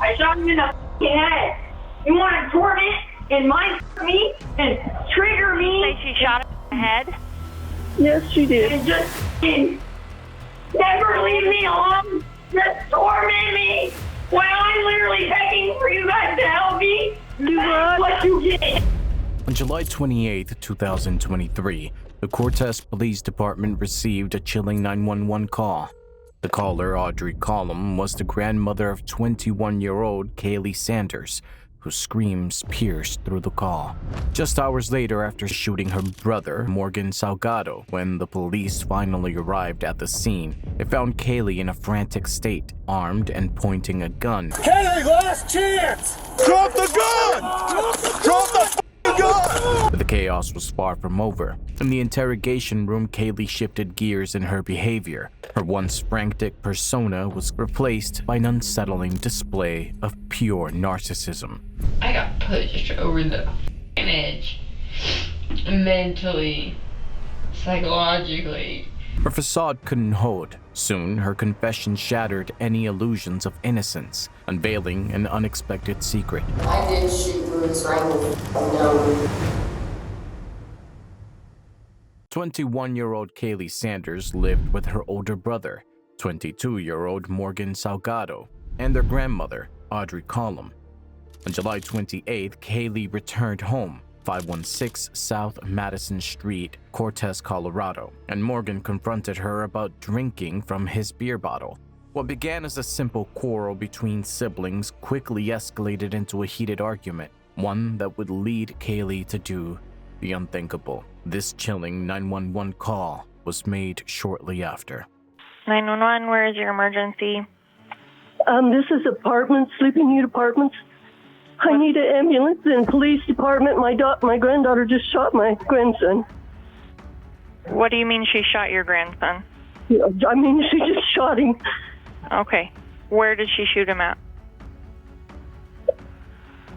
I shot him in the head. You want to torment and mind me and trigger me? Say she shot him in the head? Yes, she did. And just never leave me alone. Just torment me while I'm literally begging for you guys to help me. Do what? What you get. On July 28, 2023, the Cortez Police Department received a chilling 911 call. The caller, Audrey Collum, was the grandmother of 21-year-old Kaylee Sanders, whose screams pierced through the call. Just hours later, after shooting her brother, Morgan Salgado, when the police finally arrived at the scene, they found Kaylee in a frantic state, armed and pointing a gun. Kaylee, last chance! Drop the gun! Drop the gun! But the chaos was far from over. In the interrogation room, Kaylee shifted gears in her behavior. Her once frantic persona was replaced by an unsettling display of pure narcissism. I got pushed over the edge, mentally, psychologically. Her facade couldn't hold. Soon, her confession shattered any illusions of innocence, unveiling an unexpected secret. I did shoot Bruce Randall. No. 21-year-old Kaylee Sanders lived with her older brother, 22-year-old Morgan Salgado, and their grandmother, Audrey Collum. On July 28th, Kaylee returned home, 516 South Madison Street, Cortez, Colorado, and Morgan confronted her about drinking from his beer bottle. What began as a simple quarrel between siblings quickly escalated into a heated argument, one that would lead Kaylee to do the unthinkable. This chilling 911 call was made shortly after. 911, where is your emergency? This is apartments, sleeping unit apartments. I need an ambulance and police department. My granddaughter just shot my grandson. What do you mean she shot your grandson? I mean, she just shot him. Okay. Where did she shoot him at?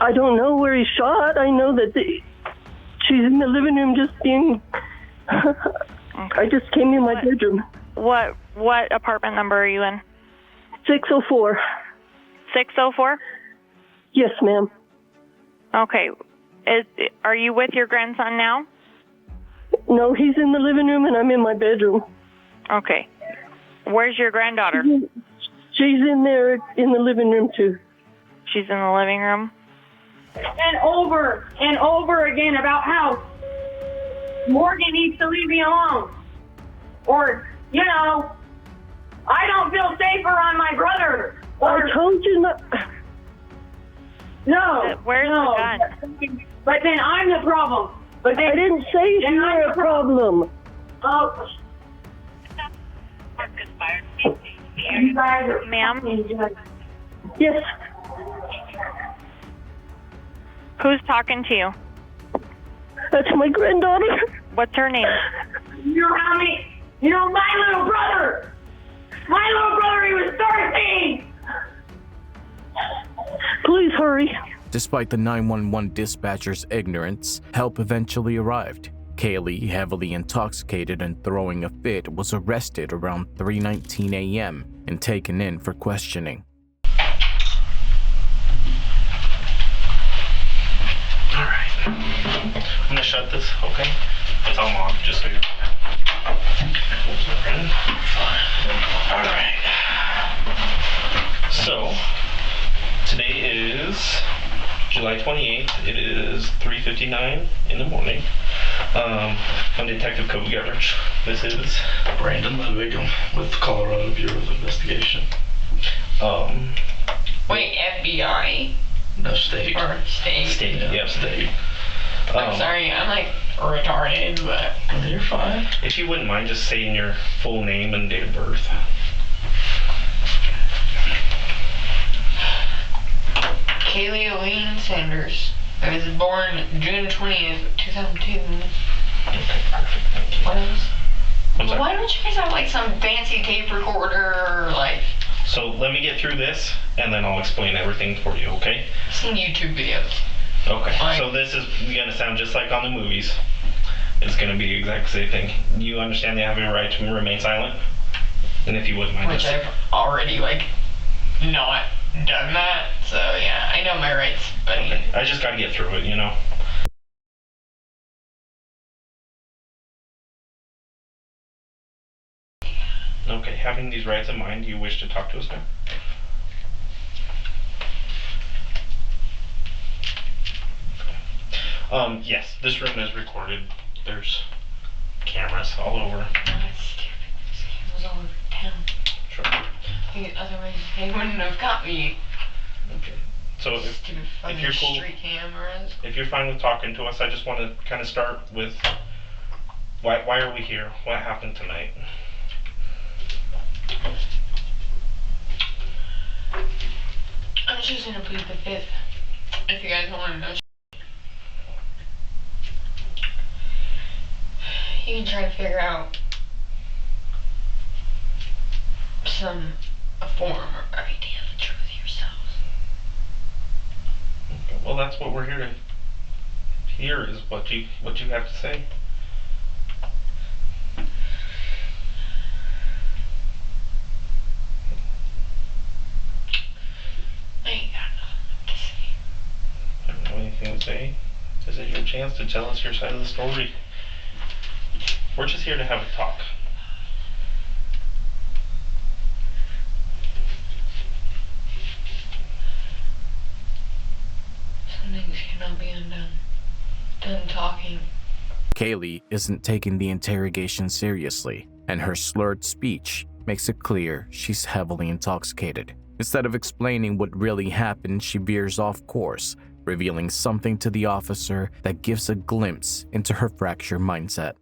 I don't know where he shot. I know that she's in the living room just being... I just came in my bedroom. What apartment number are you in? 604. 604? Yes, ma'am. Okay. Are you with your grandson now? No, he's in the living room and I'm in my bedroom. Okay. Where's your granddaughter? She's in there in the living room too. She's in the living room? And over again about how Morgan needs to leave me alone. Or, I don't feel safer on my brother. Or, I told you not... No. Where's no. the gun? But then I'm the problem. But then I didn't say you were a problem. Oh. You guys are... Ma'am? Yes. Who's talking to you? That's my granddaughter. What's her name? You know how many... my little brother! He was 13! Please hurry. Despite the 911 dispatcher's ignorance, help eventually arrived. Kaylee, heavily intoxicated and throwing a fit, was arrested around 3:19 a.m. and taken in for questioning. Alright. I'm gonna shut this, okay? It's all on, just so you're... Alright. So, today is July 28th. It is 3:59 in the morning. I'm Detective Cody Gardner. This is Brandon Ludwig. I'm with the Colorado Bureau of Investigation. Wait, FBI? No, state. Or state? State, yeah, state. I'm sorry, I'm like retarded, but... You're fine. If you wouldn't mind just saying your full name and date of birth. Kaylee Sanders. I was born June 20th, 2002. Okay, perfect. Thank you. What else? I'm sorry. Why don't you guys have like some fancy tape recorder or like... So let me get through this and then I'll explain everything for you, okay? I've seen YouTube videos. Okay, Fine. so this is gonna sound just like on the movies. It's gonna be the exact same thing. You understand they have a right to remain silent? And if you wouldn't mind Which just... I've already like not done that, so yeah, I know my rights, buddy. Okay. I just gotta get through it, you know? Okay, having these rights in mind, do you wish to talk to us now? Yes, this room is recorded. There's cameras all over. Oh, that's stupid. There's cameras all over town. Sure. Otherwise, they wouldn't have got me. Okay. So if you're cool, street cameras. if you're fine with talking to us, I just want to kind of start with why are we here? What happened tonight? I'm choosing to plead the fifth. If you guys want to know, you can try to figure out a form or idea of the truth yourselves. Okay, well, that's what we're here to hear, is what you have to say. I ain't got nothing to say. I don't have anything to say. This is your chance to tell us your side of the story. We're just here to have a talk. Some things cannot be undone. Done talking. Kaylee isn't taking the interrogation seriously, and her slurred speech makes it clear she's heavily intoxicated. Instead of explaining what really happened, she veers off course, revealing something to the officer that gives a glimpse into her fractured mindset.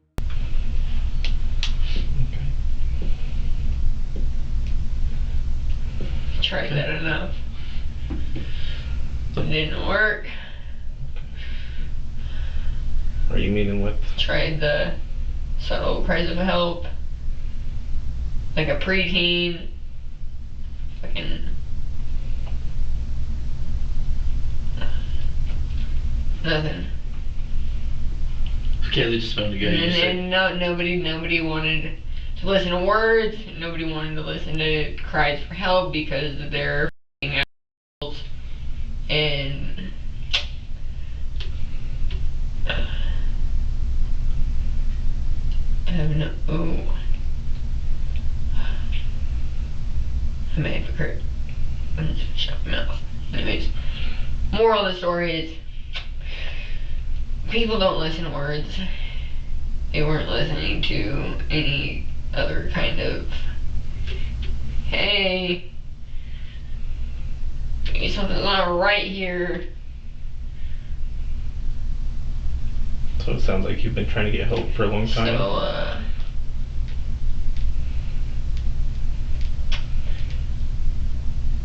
Tried that enough. It didn't work. What are you meaning with? Tried the subtle cries of help. Like a preteen. Fucking. Nothing. Kaylee just found a guy. And nobody wanted to listen to words. Nobody wanted to listen to cries for help because they're f***ing assholes. And I have no. Oh. I'm a hypocrite. I'm just gonna shut my mouth. Anyways, moral of the story is people don't listen to words. They weren't listening to any other kind of, hey, maybe something's not right here. So it sounds like you've been trying to get help for a long time. So,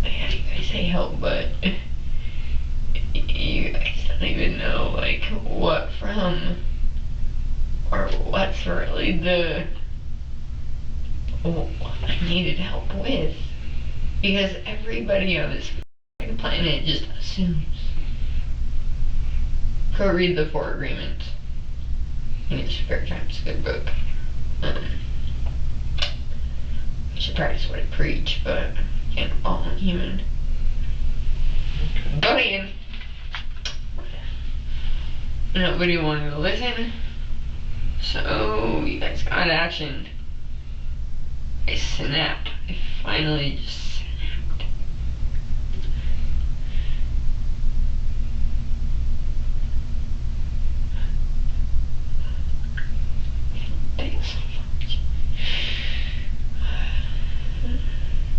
yeah, you guys say help, but you guys don't even know, like, what from, or what's really what I needed help with. Because everybody on this planet just assumes. Go read the 4 Agreements. In your spare time. It's a good book. I should practice what I preach, but I can't all I'm human. But again, nobody wanted to listen, so you guys got action. I snapped. I finally just snapped. Thanks so much.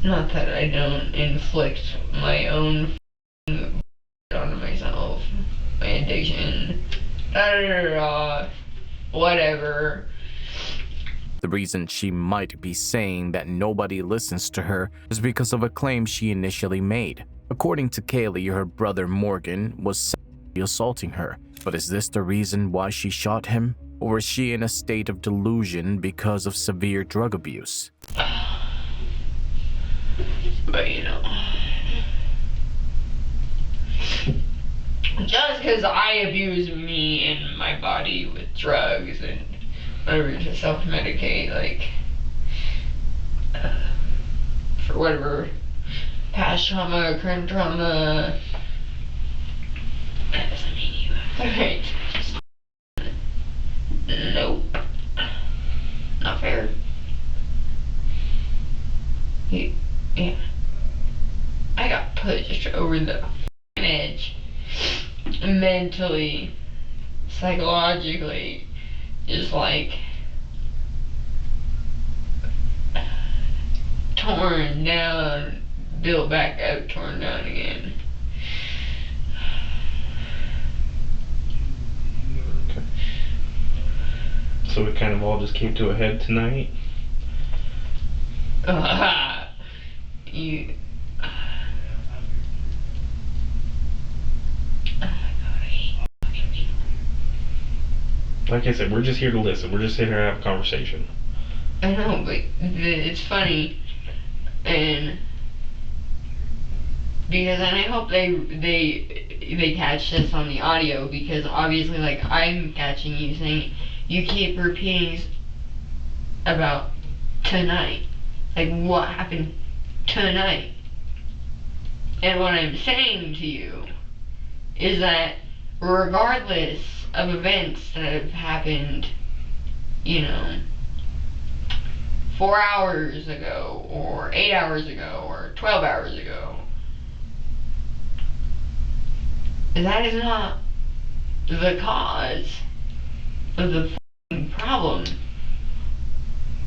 Not that I don't inflict my own onto myself, my addiction, whatever. The reason she might be saying that nobody listens to her is because of a claim she initially made. According to Kaylee, her brother Morgan was sexually assaulting her. But is this the reason why she shot him? Or is she in a state of delusion because of severe drug abuse? But you know, just because I abuse me and my body with drugs and whatever to self-medicate, like, for whatever past trauma, current trauma. That doesn't mean you have the right to just... Nope. Not fair. Yeah. I got pushed over the edge. Mentally, psychologically, just like torn down, built back up, torn down again. Okay. So it kind of all just came to a head tonight? You... Like I said, we're just here to listen. We're just here to have a conversation. I know, but it's funny, and because, and I hope they catch this on the audio, because obviously, like, I'm catching you saying, you keep repeating about tonight, like what happened tonight, and what I'm saying to you is that regardless of events that have happened, 4 hours ago, or 8 hours ago, or 12 hours ago, that is not the cause of the problem.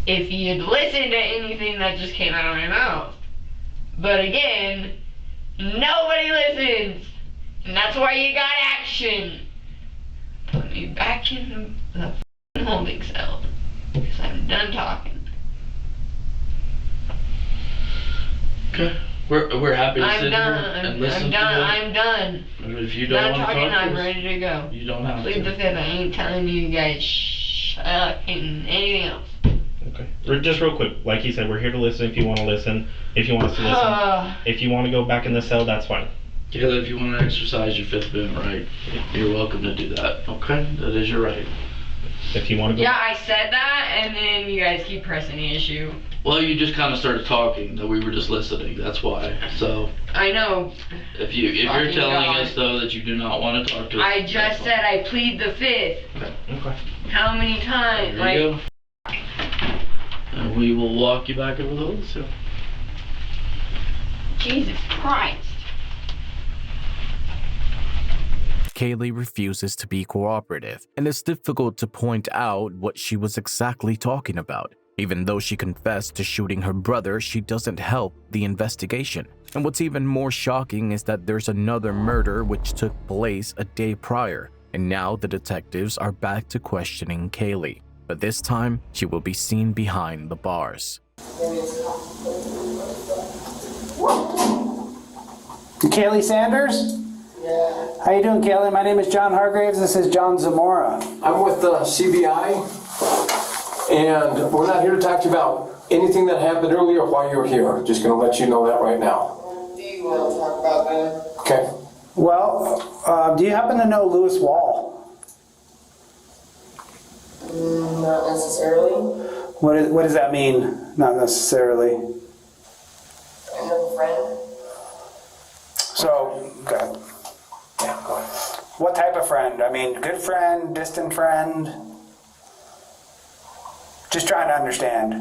If you'd listened to anything that just came out of my mouth. But again, nobody listens, and that's why you got action. Put me back in the holding cell, because I'm done talking. Okay. We're happy to sit here and listen to you. I'm done. If you don't want to talk to us, I'm ready to go. You don't have Plead to. the fifth. I ain't telling you guys anything else. Okay. Just real quick, like he said, we're here to listen if you want to listen. If you want us to listen. If you want to go back in the cell, that's fine. Kayla, if you want to exercise your Fifth Amendment right, you're welcome to do that. Okay? That is your right. If you want to go. Yeah, I said that, and then you guys keep pressing the issue. Well, you just kind of started talking, that we were just listening. That's why. So. I know. If you're telling us though that you do not want to talk to us. I just said I plead the fifth. Okay. How many times? There you go. And we will walk you back over the hood, so. Jesus Christ. Kaylee refuses to be cooperative, and it's difficult to point out what she was exactly talking about. Even though she confessed to shooting her brother, she doesn't help the investigation. And what's even more shocking is that there's another murder which took place a day prior, and now the detectives are back to questioning Kaylee. But this time, she will be seen behind the bars. Kaylee Sanders? Yeah. How you doing, Kaylee? My name is John Hargraves. This is John Zamora. I'm with the CBI, and we're not here to talk to you about anything that happened earlier or why you're here. Just going to let you know that right now. Do you want to talk about that? Okay. Well, do you happen to know Lewis Wall? Not necessarily. What does that mean? Not necessarily. I have a friend. So, okay. Yeah, go ahead. What type of friend? I mean, good friend, distant friend? Just trying to understand.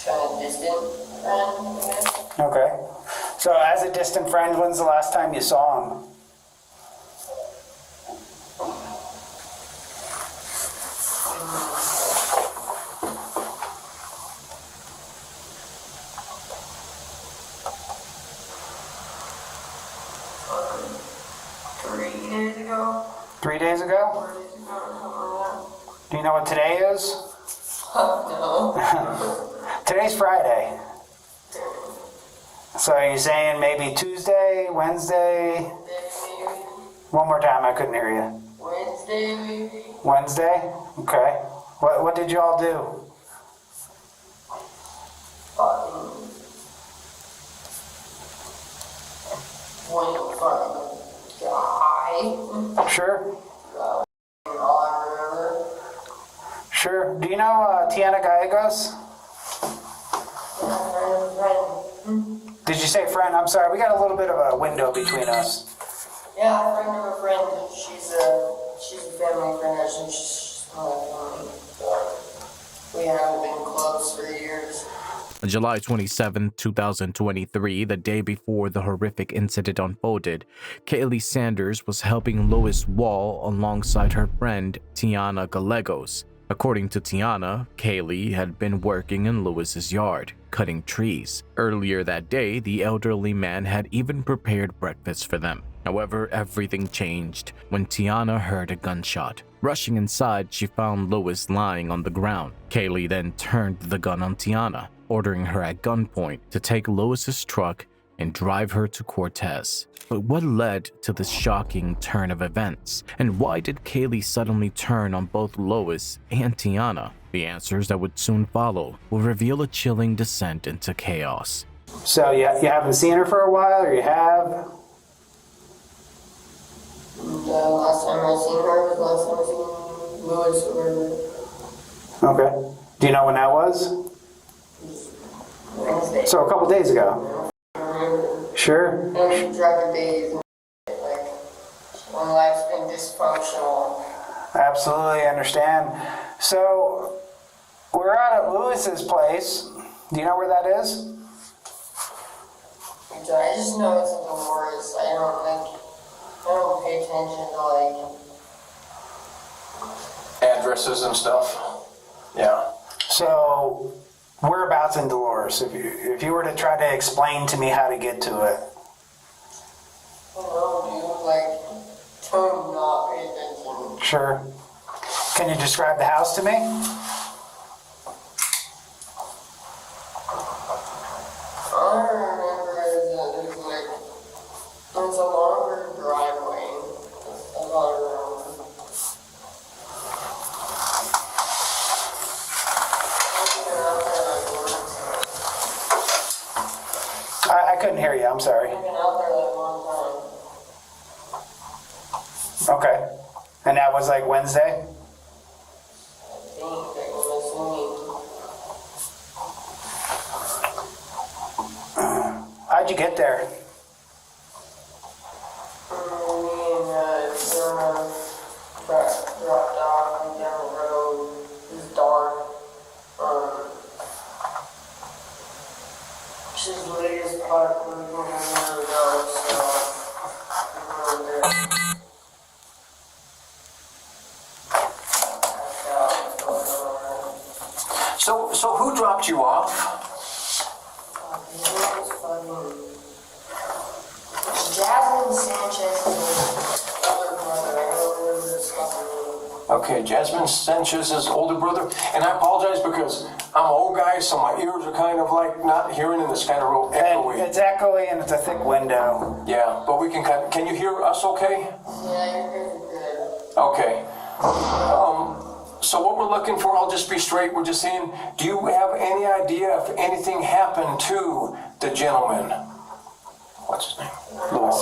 Kind of distant friend, I guess. Okay. So, as a distant friend, when's the last time you saw him? Days ago. 3 days ago? 4 days ago, Do you know what today is? no. Today's Friday. So are you saying maybe Tuesday, Wednesday? Maybe. One more time, I couldn't hear you. Wednesday, maybe. Wednesday? Okay. What did you all do? Went in front of the guy. Sure. All I remember. Sure. Do you know Tiana Gallegos? Yeah, Did you say friend? I'm sorry, we got a little bit of a window between us. Yeah, friend of a friend. She's a family friend. Actually, she's my family. We haven't been close for years. On July 27, 2023, the day before the horrific incident unfolded, Kaylee Sanders was helping Lois Wall alongside her friend Tiana Gallegos. According to Tiana, Kaylee had been working in Lois's yard, cutting trees. Earlier that day, the elderly man had even prepared breakfast for them. However, everything changed when Tiana heard a gunshot. Rushing inside, she found Lois lying on the ground. Kaylee then turned the gun on Tiana, ordering her at gunpoint to take Lois's truck and drive her to Cortez. But what led to this shocking turn of events? And why did Kaylee suddenly turn on both Lois and Tiana? The answers that would soon follow will reveal a chilling descent into chaos. So you haven't seen her for a while, or you have? The last time I seen her was last time I seen Louis or... Okay. Do you know when that was? Wednesday. So a couple days ago. Sure. And drug days, like when life's been dysfunctional. Absolutely understand. So we're out at Lewis's place. Do you know where that is? I just know it's in Dolores. I don't pay attention to Addresses and stuff. Yeah. So whereabouts in Dolores? If you were to try to explain to me how to get to it. Don't not pay attention. Sure. Can you describe the house to me? All I remember is that there's a longer driveway. A lot of room. I couldn't hear you. I'm sorry. I've been out there a long time. Okay. And that was like Wednesday? How'd you get there? Dropped off and down the road. It was dark. She's the latest part we're going to go, so we're going there. So who dropped you off? Jasmine Sanchez's older brother. I don't remember his fucking name. Okay, Jasmine Sanchez's older brother. And I apologize because I'm an old guy, so my ears are kind of like not hearing, and it's kind of real echoey. It's echoey and it's a thick window. Yeah, but we can can you hear us okay? Yeah, you're good. Okay. So what we're looking for, I'll just be straight, we're just saying, do you have any idea if anything happened to the gentleman? What's his name? Louis.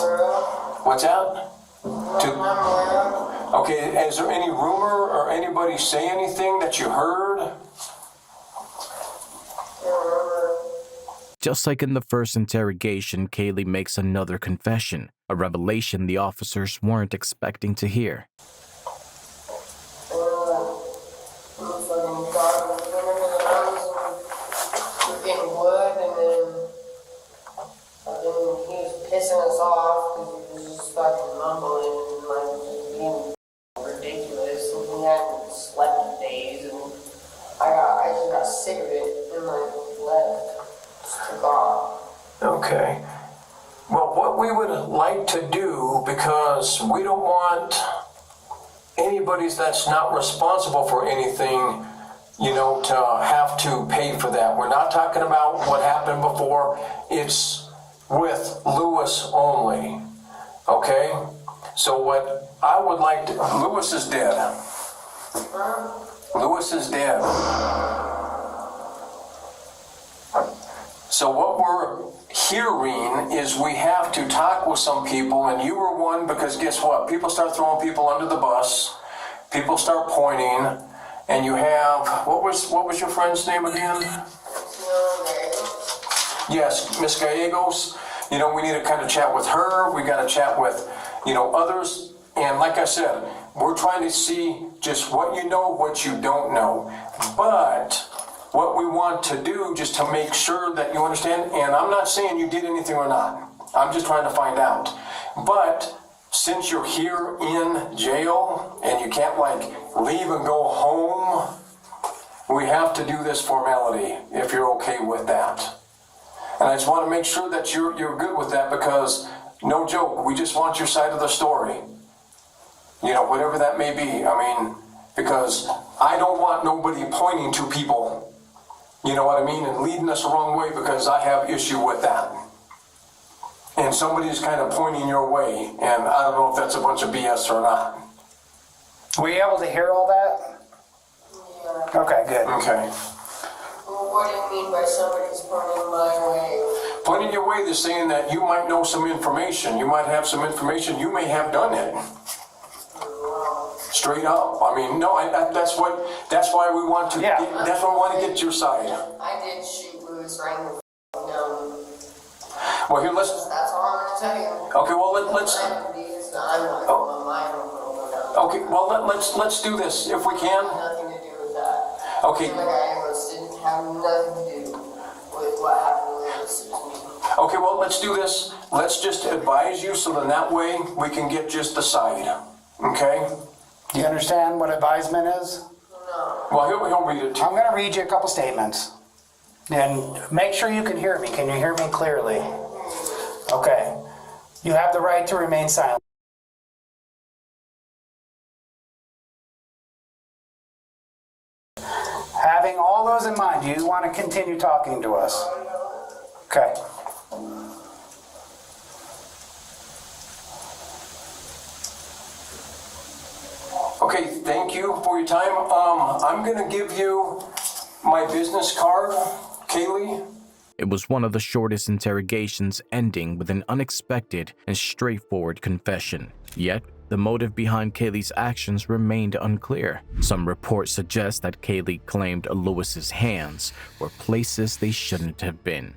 What's that? Okay, is there any rumor or anybody say anything that you heard? Just like in the first interrogation, Kaylee makes another confession, a revelation the officers weren't expecting to hear. Pissing us off because he was just fucking mumbling and just being ridiculous, and he hadn't slept in days, and I just got sick of it and left, just took off. Okay. Well, what we would like to do, because we don't want anybody that's not responsible for anything, to have to pay for that. We're not talking about what happened before. It's with Louis only, okay? So what I would like to... Louis is dead. Louis is dead. So what we're hearing is we have to talk with some people, and you were one, because guess what? People start throwing people under the bus. People start pointing, and you have... What was your friend's name again? yes, Miss Gallegos, you know, we need to kind of chat with her. We got to chat with, you know, others. And like I said, we're trying to see just what you know, what you don't know. But what we want to do just to make sure that you understand, and I'm not saying you did anything or not. I'm just trying to find out. But since you're here in jail and you can't like leave and go home, we have to do this formality if you're okay with that. And I just want to make sure that you're good with that, because no joke, we just want your side of the story. You know, whatever that may be. I mean, because I don't want nobody pointing to people, you know what I mean, and leading us the wrong way, because I have issue with that. And somebody's kind of pointing your way, and I don't know if that's a bunch of BS or not. Were you able to hear all that? Yeah. Okay, good. Okay. Well, what do you mean by somebody's pointing my way? Pointing your way, they're saying that you might know some information. You might have some information. You may have done it. Straight up. I mean, no, that's why we want to. Yeah. That's why we want to get your side. I did shoot Lewis right in the down. Well, here, let's. That's all I'm gonna tell you. Okay, well, let's. Okay, well, let's do this if we can. Nothing to do with that. Okay. The guy didn't have nothing to do with what happened to Lewis. Okay, well, let's do this. Let's just advise you, so then that way we can get just the side. Okay? Do you understand what advisement is? No. Well, he'll read it to you. I'm going to read you a couple statements. And make sure you can hear me. Can you hear me clearly? Okay. You have the right to remain silent. Having all those in mind, do you want to continue talking to us? Okay. Okay, thank you for your time. I'm going to give you my business card, Kaylee. It was one of the shortest interrogations, ending with an unexpected and straightforward confession. Yet, the motive behind Kaylee's actions remained unclear. Some reports suggest that Kaylee claimed Lewis's hands were places they shouldn't have been.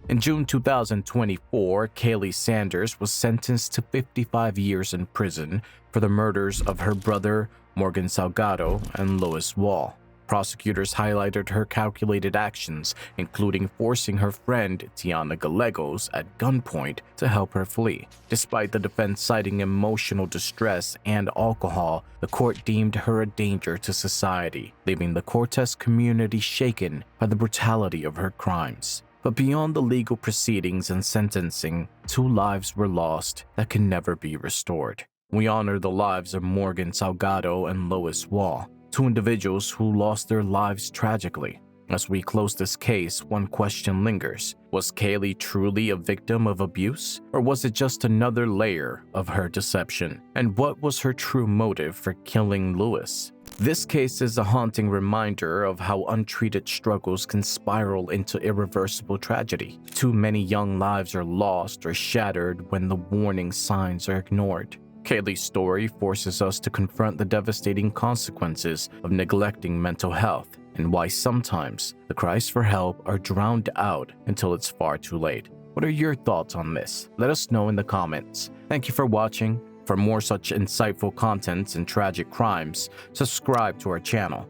In June 2024, Kaylee Sanders was sentenced to 55 years in prison for the murders of her brother, Morgan Salgado, and Lewis Wall. Prosecutors highlighted her calculated actions, including forcing her friend, Tiana Gallegos, at gunpoint to help her flee. Despite the defense citing emotional distress and alcohol, the court deemed her a danger to society, leaving the Cortez community shaken by the brutality of her crimes. But beyond the legal proceedings and sentencing, 2 lives were lost that can never be restored. We honor the lives of Morgan Salgado and Lewis Wall, 2 individuals who lost their lives tragically. As we close this case, one question lingers. Was Kaylee truly a victim of abuse? Or was it just another layer of her deception? And what was her true motive for killing Lewis? This case is a haunting reminder of how untreated struggles can spiral into irreversible tragedy. Too many young lives are lost or shattered when the warning signs are ignored. Kaylee's story forces us to confront the devastating consequences of neglecting mental health and why sometimes the cries for help are drowned out until it's far too late. What are your thoughts on this? Let us know in the comments. Thank you for watching. For more such insightful contents and tragic crimes, subscribe to our channel.